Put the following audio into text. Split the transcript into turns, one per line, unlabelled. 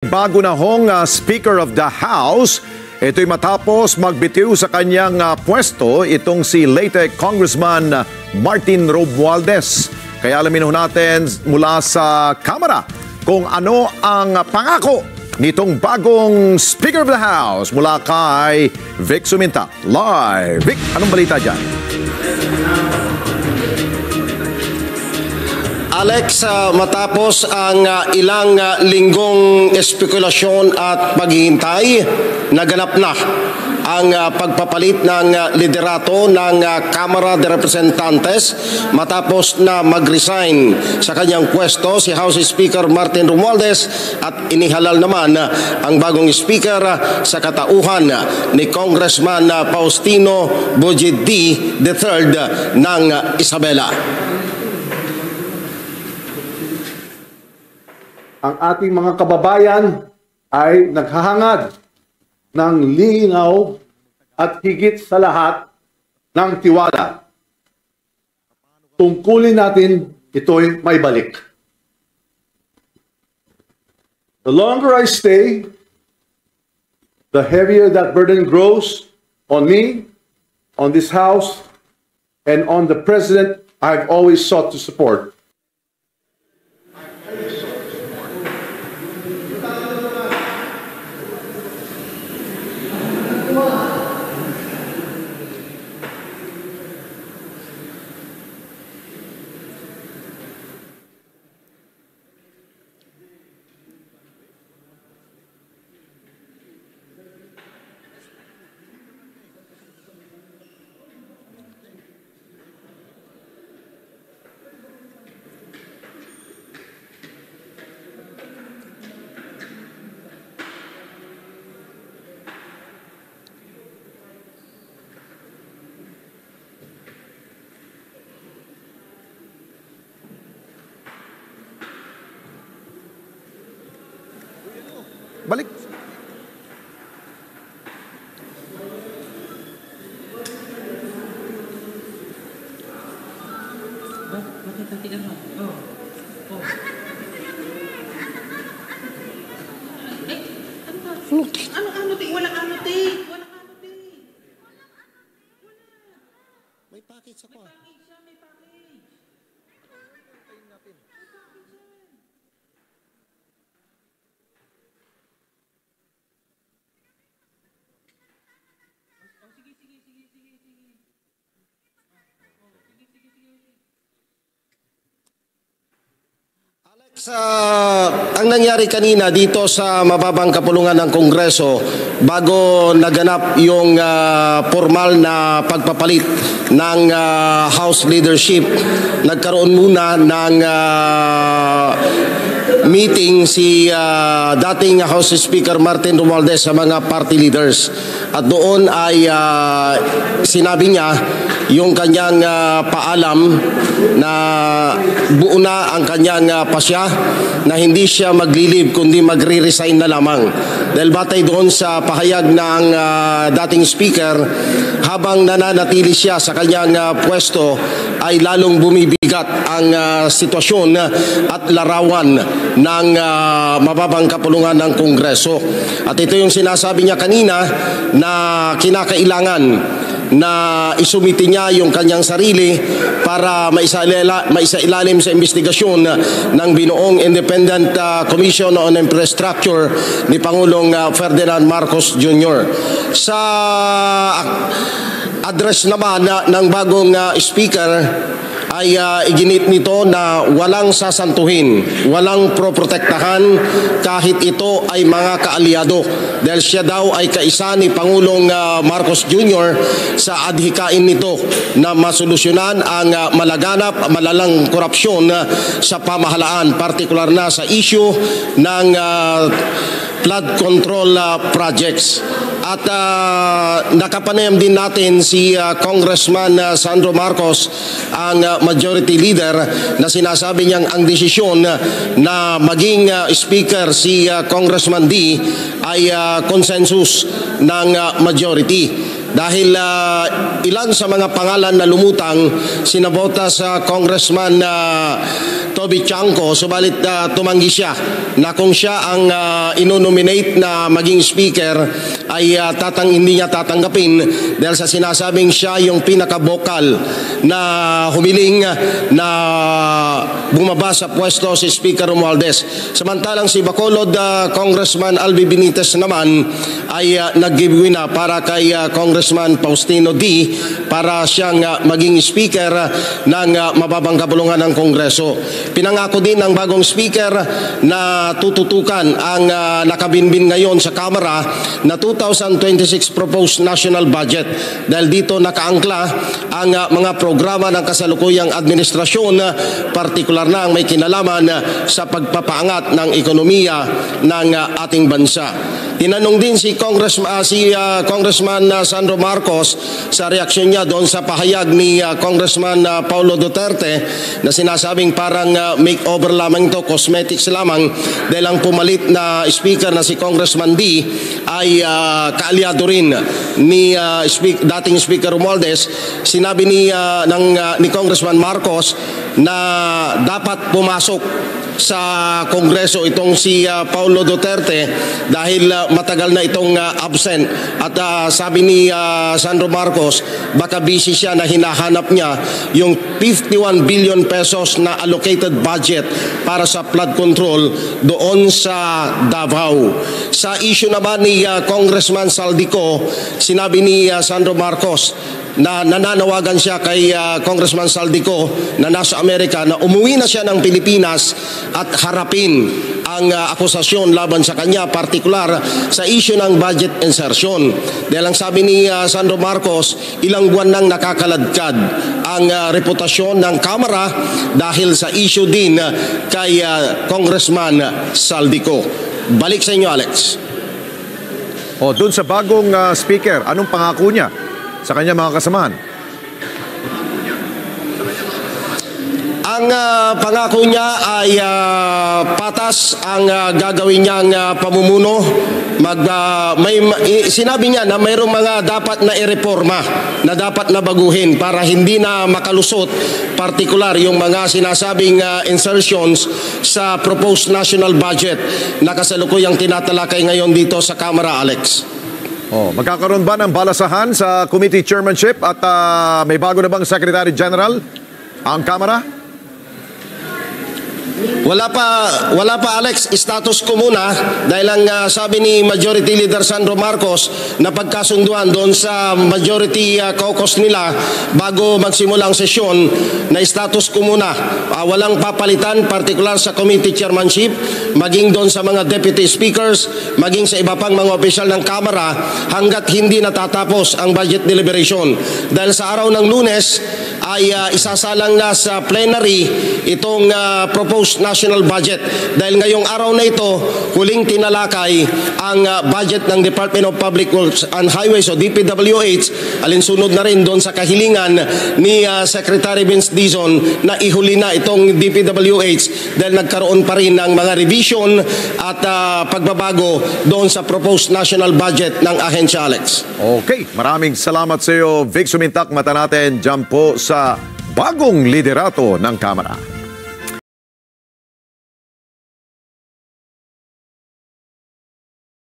Bago na hong Speaker of the House, ito'y matapos magbitiw sa kanyang pwesto itong si late Congressman Martin Romualdez. Kaya alamin ho natin mula sa Kamara kung ano ang pangako nitong bagong Speaker of the House mula kay Vic Suminta. Live! Vic, anong balita dyan?
Alex, matapos ang ilang linggong espekulasyon at paghihintay, naganap na ang pagpapalit ng liderato ng Kamara de Representantes matapos na mag-resign sa kanyang pwesto si House Speaker Martin Romualdez at inihalal naman ang bagong speaker sa katauhan ni Congressman Faustino Bojeddi III ng Isabela.
Ang ating mga kababayan ay naghahangad ng linaw at higit sa lahat ng tiwala. Tungkulin natin ito'y may balik. The longer I stay, the heavier that burden grows on me, on this House, and on the President I've always sought to support.
Balik.
May package ako. Ang nangyari kanina dito sa mababang kapulungan ng Kongreso bago naganap yung formal na pagpapalit ng House leadership, nagkaroon muna ng meeting si dating House Speaker Martin Romualdez sa mga party leaders. At doon ay sinabi niya yung kanyang paalam na buo na ang kanyang pasya na hindi siya maglilib kundi magre-resign na lamang. Dahil batay doon sa pahayag ng dating speaker, habang nananatili siya sa kanyang pwesto ay lalong bumibigat ang sitwasyon at larawan ng mababang kapulungan ng Kongreso. At ito yung sinasabi niya kanina na kinakailangan na isumiti niya yung kanyang sarili para maisailalim sa investigasyon ng binuong Independent Commission on Infrastructure ni Pangulong Ferdinand Marcos Jr. Sa address naman ng bagong speaker ay iginit nito na walang sasantuhin, walang proprotektahan kahit ito ay mga kaalyado dahil siya daw ay kaisa ni Pangulong Marcos Jr. sa adhikain nito na masolusyonan ang malaganap, malalang korupsyon sa pamahalaan, partikular na sa issue ng flood control projects. At nakapanayam din natin si Congressman Sandro Marcos, ang majority leader, na sinasabi niyang ang desisyon na maging speaker si Congressman D ay consensus ng majority. dahil ilan sa mga pangalan na lumutang sinabota sa Congressman Toby Chanco, subalit tumanggi siya na kung siya ang inonominate na maging speaker ay hindi niya tatanggapin dahil sa sinasabing siya yung pinaka-vocal na humiling na bumaba sa pwesto si Speaker Romualdez. Samantalang si Bacolod Congressman Albi Benitez naman ay nag-giveaway na para kay Congressman Faustino D para siyang maging speaker ng mababang kabulungan ng Kongreso. Pinangako din ng bagong speaker na tututukan ang nakabinbin ngayon sa Kamara na 2026 proposed national budget dahil dito nakaangkla ang mga programa ng kasalukuyang administrasyon, partikular na ang may kinalaman sa pagpapaangat ng ekonomiya ng ating bansa. Tinanong din si Congressman Sandro Marcos sa reaksyon niya doon sa pahayag ni Congressman Paulo Duterte na sinasabing parang makeover lamang ito, cosmetics lamang dahil ang pumalit na speaker na si Congressman D ay kaalyado rin ni dating Speaker Romualdez. Sinabi ni Congressman Marcos na dapat pumasok sa Kongreso itong si Paulo Duterte dahil matagal na itong absent at sabi ni Sandro Marcos baka busy siya na hinahanap niya yung 51 billion pesos na allocated budget para sa flood control doon sa Davao. Sa issue naman ni Congressman Saldico, sinabi ni Sandro Marcos na nananawagan siya kay Congressman Saldico na nasa Amerika na umuwi na siya ng Pilipinas at harapin ang akusasyon laban sa kanya, partikular sa issue ng budget insertion. Dahil ang sabi ni Sandro Marcos, ilang buwan nang nakakaladkad ang reputasyon ng Kamara dahil sa issue din kay Congressman Saldico. Balik sa inyo, Alex.
Doon sa bagong speaker, anong pangako niya sa kanya mga kasamahan?
Ang pangako niya ay patas ang gagawin niyang pamumuno. Sinabi niya na mayroong mga dapat na ireforma, na dapat na baguhin para hindi na makalusot, partikular yung mga sinasabing insertions sa proposed national budget na kasalukuyang tinatalakay ngayon dito sa Kamara, Alex.
Magkakaroon ba ng balasahan sa committee chairmanship at may bago na bang Secretary General ang Kamara?
Wala pa Alex, status ko muna dahil ang sabi ni Majority Leader Sandro Marcos na pagkasunduan doon sa Majority Caucus nila bago magsimula ang sesyon na status ko muna. Walang papalitan, partikular sa committee chairmanship, maging doon sa mga deputy speakers, maging sa iba pang mga opisyal ng Kamara hanggat hindi natatapos ang budget deliberation. Dahil sa araw ng Lunes ay isasalang na sa plenary itong proposed national budget. Dahil ngayong araw na ito, huling tinalakay ang budget ng Department of Public Works and Highways o DPWH, alinsunod na rin doon sa kahilingan ni Secretary Vince Dizon na ihuli na itong DPWH dahil nagkaroon pa rin ng mga revision at pagbabago doon sa proposed national budget ng ahensya, Alex.
Okay, maraming salamat sa iyo, Vic Sumintak. Mata natin dyan po sa bagong liderato ng Kamara.